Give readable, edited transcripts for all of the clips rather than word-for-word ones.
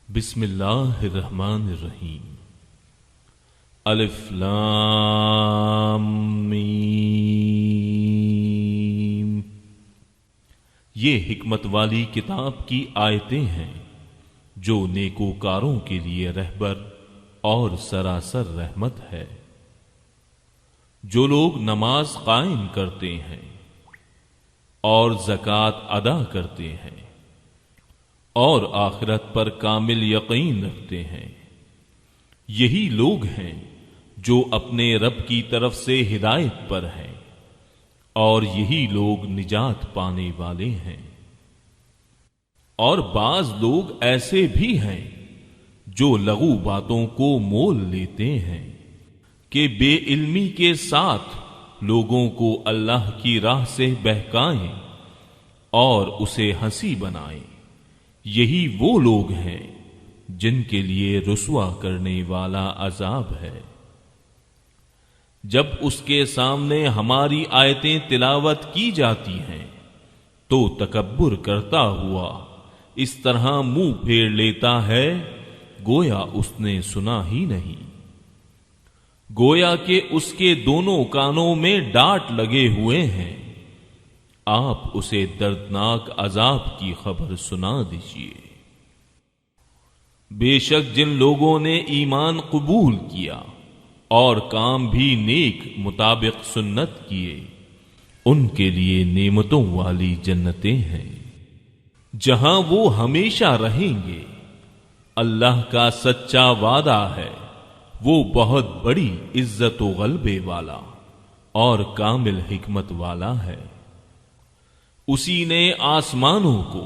بسم اللہ الرحمن الرحیم۔ الف لام میم۔ یہ حکمت والی کتاب کی آیتیں ہیں جو نیکوکاروں کے لیے رہبر اور سراسر رحمت ہے۔ جو لوگ نماز قائم کرتے ہیں اور زکوٰۃ ادا کرتے ہیں اور آخرت پر کامل یقین رکھتے ہیں، یہی لوگ ہیں جو اپنے رب کی طرف سے ہدایت پر ہیں، اور یہی لوگ نجات پانے والے ہیں۔ اور بعض لوگ ایسے بھی ہیں جو لغو باتوں کو مول لیتے ہیں کہ بے علمی کے ساتھ لوگوں کو اللہ کی راہ سے بہکائیں اور اسے ہنسی بنائیں۔ یہی وہ لوگ ہیں جن کے لیے رسوا کرنے والا عذاب ہے۔ جب اس کے سامنے ہماری آیتیں تلاوت کی جاتی ہیں تو تکبر کرتا ہوا اس طرح منہ پھیر لیتا ہے گویا اس نے سنا ہی نہیں، گویا کہ اس کے دونوں کانوں میں ڈانٹ لگے ہوئے ہیں۔ آپ اسے دردناک عذاب کی خبر سنا دیجیے۔ بے شک جن لوگوں نے ایمان قبول کیا اور کام بھی نیک مطابق سنت کیے، ان کے لیے نعمتوں والی جنتیں ہیں جہاں وہ ہمیشہ رہیں گے۔ اللہ کا سچا وعدہ ہے، وہ بہت بڑی عزت و غلبے والا اور کامل حکمت والا ہے۔ اسی نے آسمانوں کو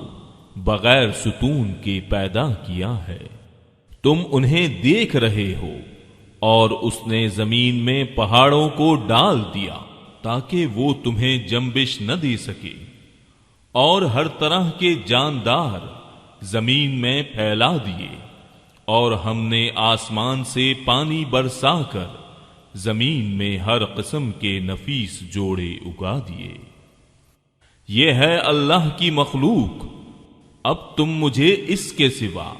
بغیر ستون کے پیدا کیا ہے، تم انہیں دیکھ رہے ہو، اور اس نے زمین میں پہاڑوں کو ڈال دیا تاکہ وہ تمہیں جنبش نہ دے سکے، اور ہر طرح کے جاندار زمین میں پھیلا دیے، اور ہم نے آسمان سے پانی برسا کر زمین میں ہر قسم کے نفیس جوڑے اگا دیے۔ یہ ہے اللہ کی مخلوق، اب تم مجھے اس کے سوا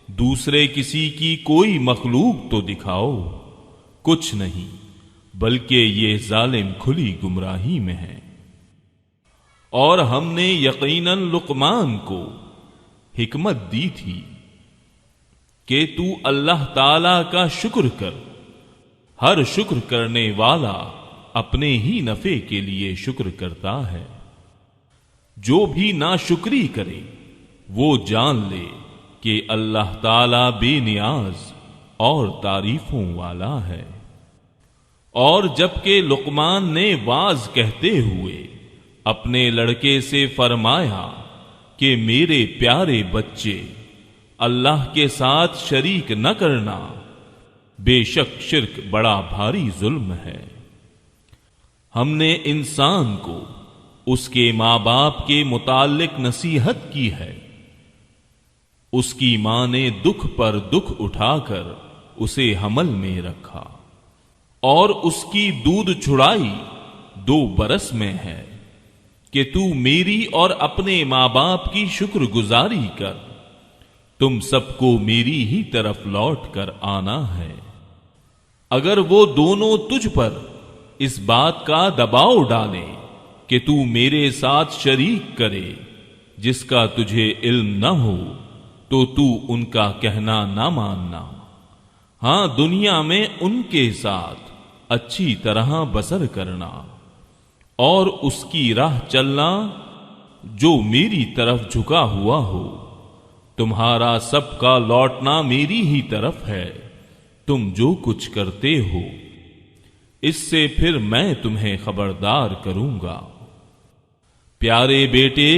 دوسرے کسی کی کوئی مخلوق تو دکھاؤ۔ کچھ نہیں، بلکہ یہ ظالم کھلی گمراہی میں ہے۔ اور ہم نے یقیناً لقمان کو حکمت دی تھی کہ تو اللہ تعالی کا شکر کر، ہر شکر کرنے والا اپنے ہی نفع کے لیے شکر کرتا ہے۔ جو بھی ناشکری کرے وہ جان لے کہ اللہ تعالی بے نیاز اور تعریفوں والا ہے۔ اور جبکہ لقمان نے واعظ کہتے ہوئے اپنے لڑکے سے فرمایا کہ میرے پیارے بچے، اللہ کے ساتھ شریک نہ کرنا، بے شک شرک بڑا بھاری ظلم ہے۔ ہم نے انسان کو اس کے ماں باپ کے متعلق نصیحت کی ہے، اس کی ماں نے دکھ پر دکھ اٹھا کر اسے حمل میں رکھا، اور اس کی دودھ چھڑائی 2 برس میں ہے کہ تو میری اور اپنے ماں باپ کی شکر گزاری کر، تم سب کو میری ہی طرف لوٹ کر آنا ہے۔ اگر وہ دونوں تجھ پر اس بات کا دباؤ ڈالیں کہ تو میرے ساتھ شریک کرے جس کا تجھے علم نہ ہو، تو ان کا کہنا نہ ماننا۔ ہاں، دنیا میں ان کے ساتھ اچھی طرح بسر کرنا اور اس کی راہ چلنا جو میری طرف جھکا ہوا ہو۔ تمہارا سب کا لوٹنا میری ہی طرف ہے، تم جو کچھ کرتے ہو اس سے پھر میں تمہیں خبردار کروں گا۔ پیارے بیٹے،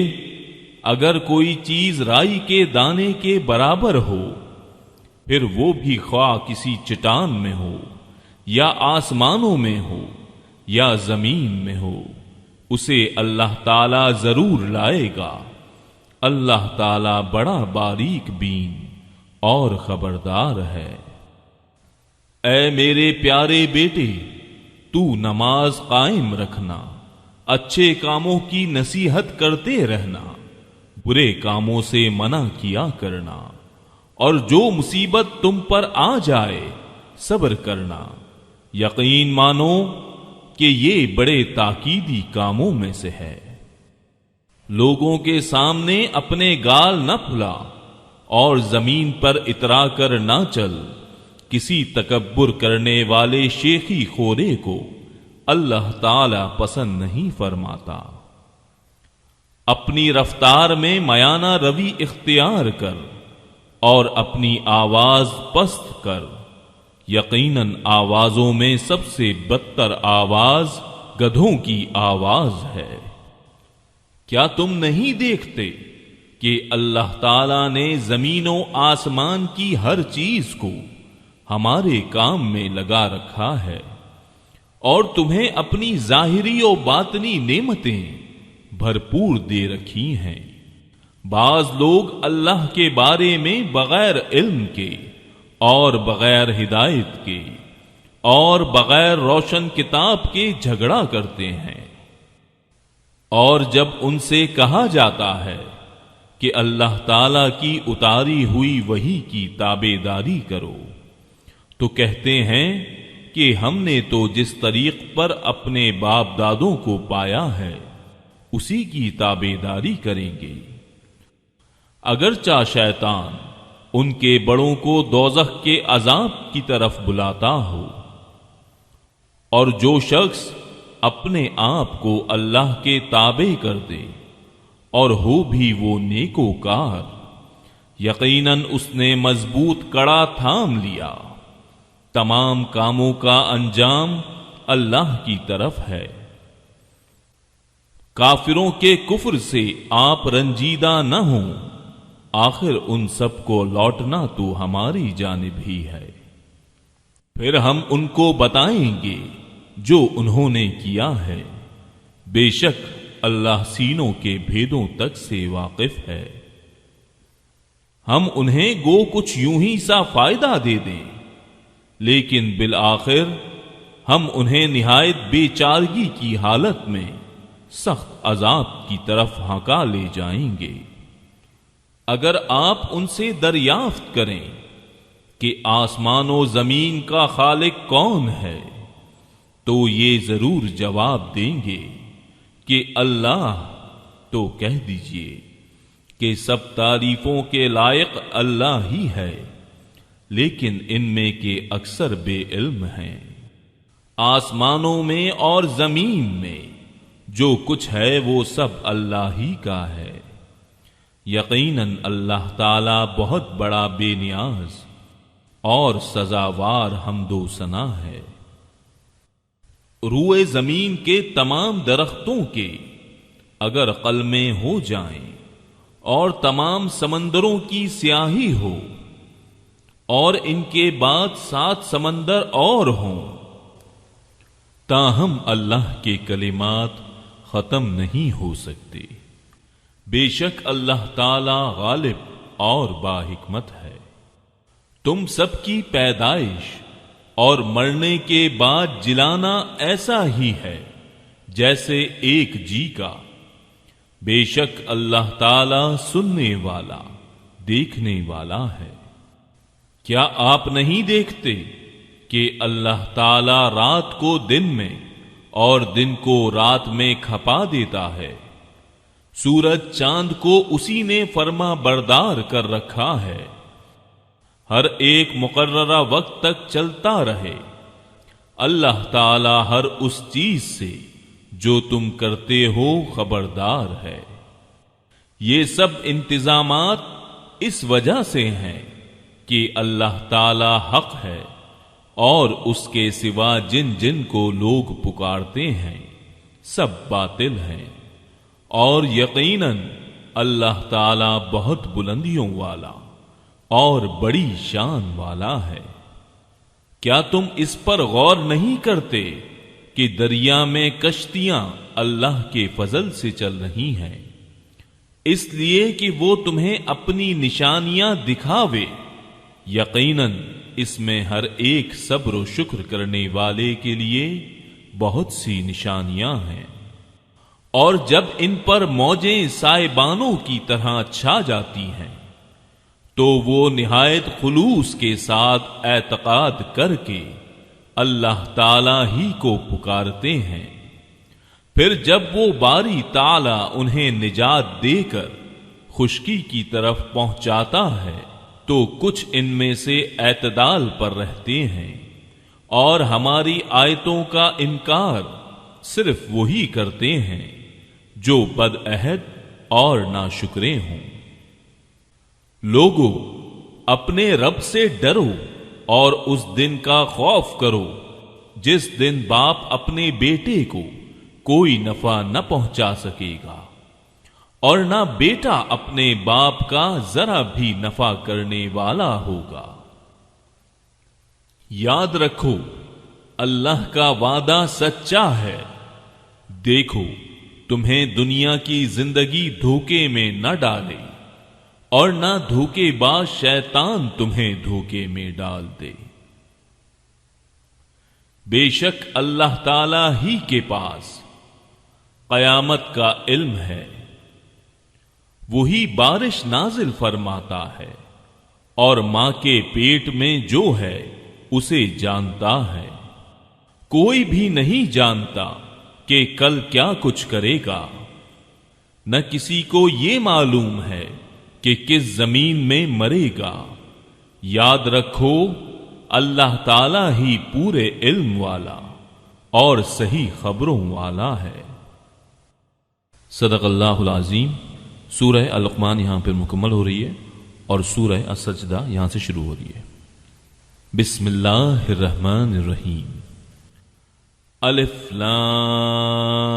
اگر کوئی چیز رائی کے دانے کے برابر ہو، پھر وہ بھی خواہ کسی چٹان میں ہو یا آسمانوں میں ہو یا زمین میں ہو، اسے اللہ تعالی ضرور لائے گا۔ اللہ تعالی بڑا باریک بین اور خبردار ہے۔ اے میرے پیارے بیٹے، تو نماز قائم رکھنا، اچھے کاموں کی نصیحت کرتے رہنا، برے کاموں سے منع کیا کرنا، اور جو مصیبت تم پر آ جائے صبر کرنا، یقین مانو کہ یہ بڑے تاکیدی کاموں میں سے ہے۔ لوگوں کے سامنے اپنے گال نہ پھلا اور زمین پر اترا کر نہ چل، کسی تکبر کرنے والے شیخی خورے کو اللہ تعالی پسند نہیں فرماتا۔ اپنی رفتار میں میانہ روی اختیار کر اور اپنی آواز پست کر، یقیناً آوازوں میں سب سے بدتر آواز گدھوں کی آواز ہے۔ کیا تم نہیں دیکھتے کہ اللہ تعالیٰ نے زمین و آسمان کی ہر چیز کو ہمارے کام میں لگا رکھا ہے، اور تمہیں اپنی ظاہری و باطنی نعمتیں بھرپور دے رکھی ہیں۔ بعض لوگ اللہ کے بارے میں بغیر علم کے اور بغیر ہدایت کے اور بغیر روشن کتاب کے جھگڑا کرتے ہیں، اور جب ان سے کہا جاتا ہے کہ اللہ تعالی کی اتاری ہوئی وحی کی تابع داری کرو تو کہتے ہیں کہ ہم نے تو جس طریق پر اپنے باپ دادوں کو پایا ہے اسی کی تابع داری کریں گے۔ اگرچہ شیطان ان کے بڑوں کو دوزخ کے عذاب کی طرف بلاتا ہو، اور جو شخص اپنے آپ کو اللہ کے تابع کر دے اور ہو بھی وہ نیکوکار، یقیناً اس نے مضبوط کڑا تھام لیا۔ تمام کاموں کا انجام اللہ کی طرف ہے۔ کافروں کے کفر سے آپ رنجیدہ نہ ہوں، آخر ان سب کو لوٹنا تو ہماری جانب ہی ہے، پھر ہم ان کو بتائیں گے جو انہوں نے کیا ہے۔ بے شک اللہ سینوں کے بھیدوں تک سے واقف ہے۔ ہم انہیں گو کچھ یوں ہی سا فائدہ دے دیں، لیکن بالآخر ہم انہیں نہایت بے چارگی کی حالت میں سخت عذاب کی طرف ہنکا لے جائیں گے۔ اگر آپ ان سے دریافت کریں کہ آسمان و زمین کا خالق کون ہے تو یہ ضرور جواب دیں گے کہ اللہ، تو کہہ دیجئے کہ سب تعریفوں کے لائق اللہ ہی ہے، لیکن ان میں کے اکثر بے علم ہیں۔ آسمانوں میں اور زمین میں جو کچھ ہے وہ سب اللہ ہی کا ہے، یقیناً اللہ تعالی بہت بڑا بے نیاز اور سزاوار حمد و ثنا ہے۔ روئے زمین کے تمام درختوں کے اگر قلمیں ہو جائیں اور تمام سمندروں کی سیاہی ہو اور ان کے بعد 7 سمندر اور ہوں، تاہم اللہ کے کلمات ختم نہیں ہو سکتے۔ بے شک اللہ تعالی غالب اور باحکمت ہے۔ تم سب کی پیدائش اور مرنے کے بعد جلانا ایسا ہی ہے جیسے ایک جی کا۔ بے شک اللہ تعالی سننے والا، دیکھنے والا ہے۔ کیا آپ نہیں دیکھتے کہ اللہ تعالی رات کو دن میں اور دن کو رات میں کھپا دیتا ہے؟ سورج چاند کو اسی نے فرما بردار کر رکھا ہے، ہر ایک مقررہ وقت تک چلتا رہے۔ اللہ تعالی ہر اس چیز سے جو تم کرتے ہو خبردار ہے۔ یہ سب انتظامات اس وجہ سے ہیں کہ اللہ تعالی حق ہے، اور اس کے سوا جن جن کو لوگ پکارتے ہیں سب باطل ہیں، اور یقیناً اللہ تعالی بہت بلندیوں والا اور بڑی شان والا ہے۔ کیا تم اس پر غور نہیں کرتے کہ دریا میں کشتیاں اللہ کے فضل سے چل رہی ہیں، اس لیے کہ وہ تمہیں اپنی نشانیاں دکھاوے؟ یقیناً اس میں ہر ایک صبر و شکر کرنے والے کے لیے بہت سی نشانیاں ہیں۔ اور جب ان پر موجیں سائبانوں کی طرح چھا جاتی ہیں تو وہ نہایت خلوص کے ساتھ اعتقاد کر کے اللہ تعالی ہی کو پکارتے ہیں، پھر جب وہ باری تعالی انہیں نجات دے کر خشکی کی طرف پہنچاتا ہے تو کچھ ان میں سے اعتدال پر رہتے ہیں، اور ہماری آیتوں کا انکار صرف وہی کرتے ہیں جو بدعہد اور ناشکرے ہوں۔ لوگو، اپنے رب سے ڈرو اور اس دن کا خوف کرو جس دن باپ اپنے بیٹے کو کوئی نفع نہ پہنچا سکے گا، اور نہ بیٹا اپنے باپ کا ذرا بھی نفع کرنے والا ہوگا۔ یاد رکھو، اللہ کا وعدہ سچا ہے۔ دیکھو، تمہیں دنیا کی زندگی دھوکے میں نہ ڈالے اور نہ دھوکے باز شیطان تمہیں دھوکے میں ڈال دے۔ بے شک اللہ تعالی ہی کے پاس قیامت کا علم ہے، وہی بارش نازل فرماتا ہے، اور ماں کے پیٹ میں جو ہے اسے جانتا ہے۔ کوئی بھی نہیں جانتا کہ کل کیا کچھ کرے گا، نہ کسی کو یہ معلوم ہے کہ کس زمین میں مرے گا۔ یاد رکھو، اللہ تعالی ہی پورے علم والا اور صحیح خبروں والا ہے۔ صدق اللہ العظیم۔ سورہ لقمان یہاں پر مکمل ہو رہی ہے اور سورہ السجدہ یہاں سے شروع ہو رہی ہے۔ بسم اللہ الرحمن الرحیم۔ الف لام